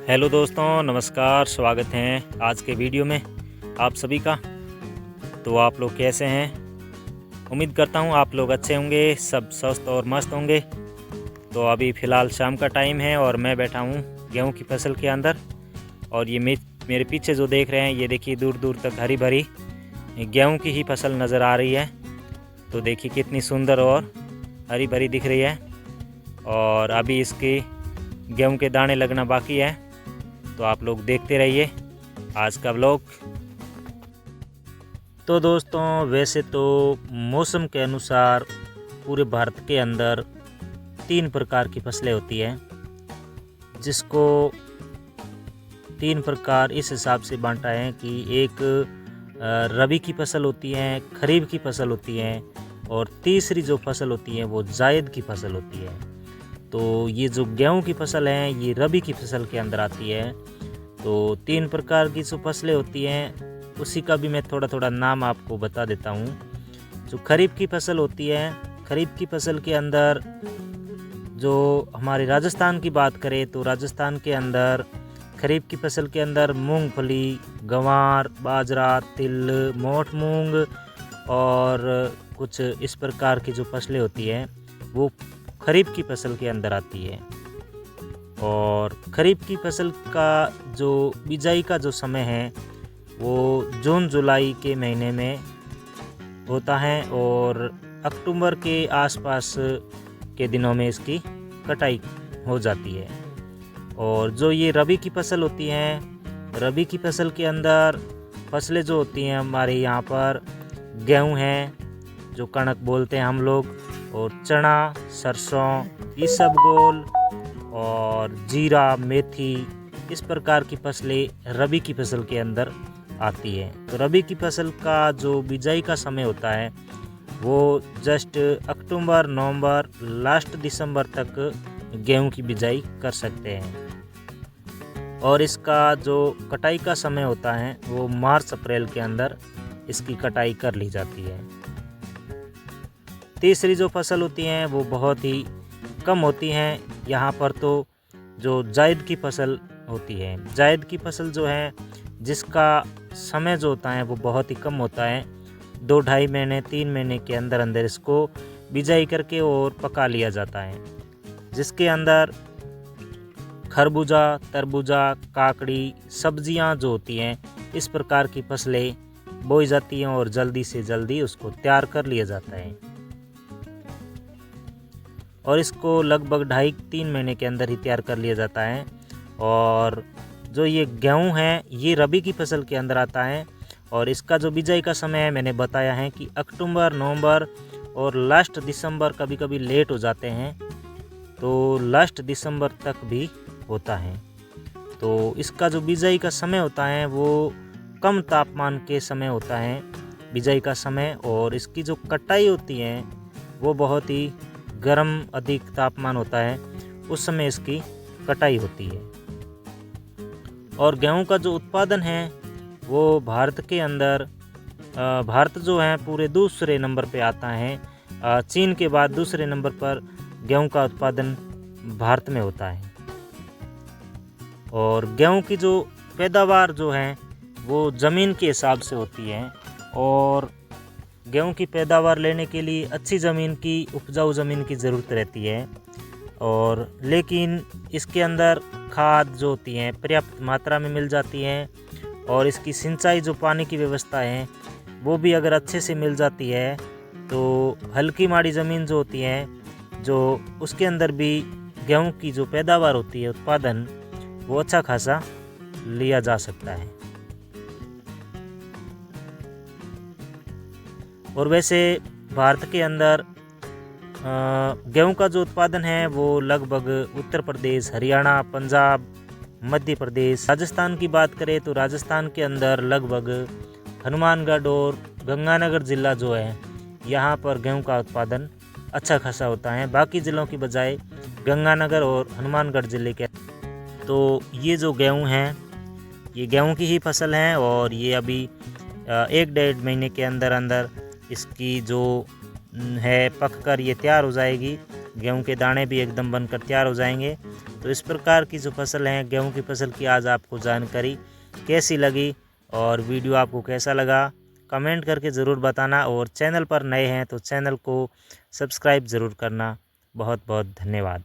Hello दोस्तों, नमस्कार। स्वागत है आज के वीडियो में आप सभी का। तो आप लोग कैसे हैं? उम्मीद करता हूं आप लोग अच्छे होंगे, सब स्वस्थ और मस्त होंगे। तो अभी फ़िलहाल शाम का टाइम है और मैं बैठा हूं गेहूं की फसल के अंदर। और ये मेरे पीछे जो देख रहे हैं, ये देखिए दूर दूर तक हरी भरी गेहूं की ही फसल नज़र आ रही है। तो देखिए कितनी सुंदर और हरी भरी दिख रही है। और अभी इसके गेहूं के दाने लगना बाकी है। तो आप लोग देखते रहिए आज का व्लॉग। तो दोस्तों, वैसे तो मौसम के अनुसार पूरे भारत के अंदर 3 प्रकार की फसलें होती हैं, जिसको 3 प्रकार इस हिसाब से बांटा है कि एक रबी की फसल होती है, खरीफ की फसल होती है, और तीसरी जो फसल होती है वो जायद की फसल होती है। तो ये जो गेहूं की फसल है ये रबी की फसल के अंदर आती है। तो 3 प्रकार की जो फसलें होती हैं उसी का भी मैं थोड़ा थोड़ा नाम आपको बता देता हूँ। जो खरीफ की फसल होती है, खरीफ की फसल के अंदर जो हमारे राजस्थान की बात करें तो राजस्थान के अंदर खरीफ की फसल के अंदर मूंगफली, गंवार, बाजरा, तिल, मोठ मूंग और कुछ इस प्रकार की जो फसलें होती हैं वो खरीफ की फसल के अंदर आती है। और खरीफ की फसल का जो बिजाई का जो समय है वो जून जुलाई के महीने में होता है और अक्टूबर के आसपास के दिनों में इसकी कटाई हो जाती है। और जो ये रबी की फसल होती हैं, रबी की फसल के अंदर फसलें जो होती हैं हमारे यहाँ पर गेहूँ हैं, जो कणक बोलते हैं हम लोग, और चना, सरसों, इसबगोल और जीरा, मेथी, इस प्रकार की फसलें रबी की फसल के अंदर आती है। तो रबी की फसल का जो बिजाई का समय होता है वो जस्ट अक्टूबर, नवंबर, लास्ट दिसंबर तक गेहूं की बिजाई कर सकते हैं। और इसका जो कटाई का समय होता है वो मार्च अप्रैल के अंदर इसकी कटाई कर ली जाती है। तीसरी जो फसल होती हैं वो बहुत ही कम होती हैं यहाँ पर। तो जो जायद की फसल होती है, जायद की फसल जो है जिसका समय जो होता है वो बहुत ही कम होता है, 2-2.5 महीने 3 महीने के अंदर अंदर इसको बिजाई करके और पका लिया जाता है, जिसके अंदर खरबूजा, तरबूजा, काकड़ी, सब्जियां जो होती हैं इस प्रकार की फसलें बोई जाती हैं और जल्दी से जल्दी उसको तैयार कर लिया जाता है। और इसको लगभग 2.5-3 महीने के अंदर ही तैयार कर लिया जाता है। और जो ये गेहूं है ये रबी की फसल के अंदर आता है और इसका जो बिजाई का समय है मैंने बताया है कि अक्टूबर, नवंबर और लास्ट दिसंबर, कभी कभी लेट हो जाते हैं तो लास्ट दिसंबर तक भी होता है। तो इसका जो बिजाई का समय होता है वो कम तापमान के समय होता है बिजाई का समय, और इसकी जो कटाई होती है वो बहुत ही गर्म अधिक तापमान होता है, उस समय इसकी कटाई होती है। और गेहूं का जो उत्पादन है वो भारत के अंदर भारत जो है पूरे दूसरे नंबर पे आता है। चीन के बाद दूसरे नंबर पर गेहूं का उत्पादन भारत में होता है। और गेहूं की जो पैदावार जो है वो ज़मीन के हिसाब से होती है, और गेहूं की पैदावार लेने के लिए अच्छी ज़मीन की, उपजाऊ ज़मीन की ज़रूरत रहती है। और लेकिन इसके अंदर खाद जो होती हैं पर्याप्त मात्रा में मिल जाती हैं, और इसकी सिंचाई जो पानी की व्यवस्था है वो भी अगर अच्छे से मिल जाती है तो हल्की माड़ी ज़मीन जो होती है जो उसके अंदर भी गेहूं की जो पैदावार होती है, उत्पादन, वो अच्छा खासा लिया जा सकता है। और वैसे भारत के अंदर गेहूं का जो उत्पादन है वो लगभग उत्तर प्रदेश, हरियाणा, पंजाब, मध्य प्रदेश, राजस्थान की बात करें तो राजस्थान के अंदर लगभग हनुमानगढ़ और गंगानगर ज़िला जो है यहाँ पर गेहूं का उत्पादन अच्छा खासा होता है, बाकी ज़िलों की बजाय गंगानगर और हनुमानगढ़ ज़िले के। तो ये जो गेहूं हैं ये गेहूं की ही फसल है और ये अभी 1-1.5 महीने के अंदर अंदर इसकी जो है पक कर ये तैयार हो जाएगी। गेहूं के दाने भी एकदम बनकर तैयार हो जाएंगे। तो इस प्रकार की जो फसल है गेहूं की फसल की आज आपको जानकारी कैसी लगी और वीडियो आपको कैसा लगा कमेंट करके ज़रूर बताना, और चैनल पर नए हैं तो चैनल को सब्सक्राइब ज़रूर करना। बहुत बहुत धन्यवाद।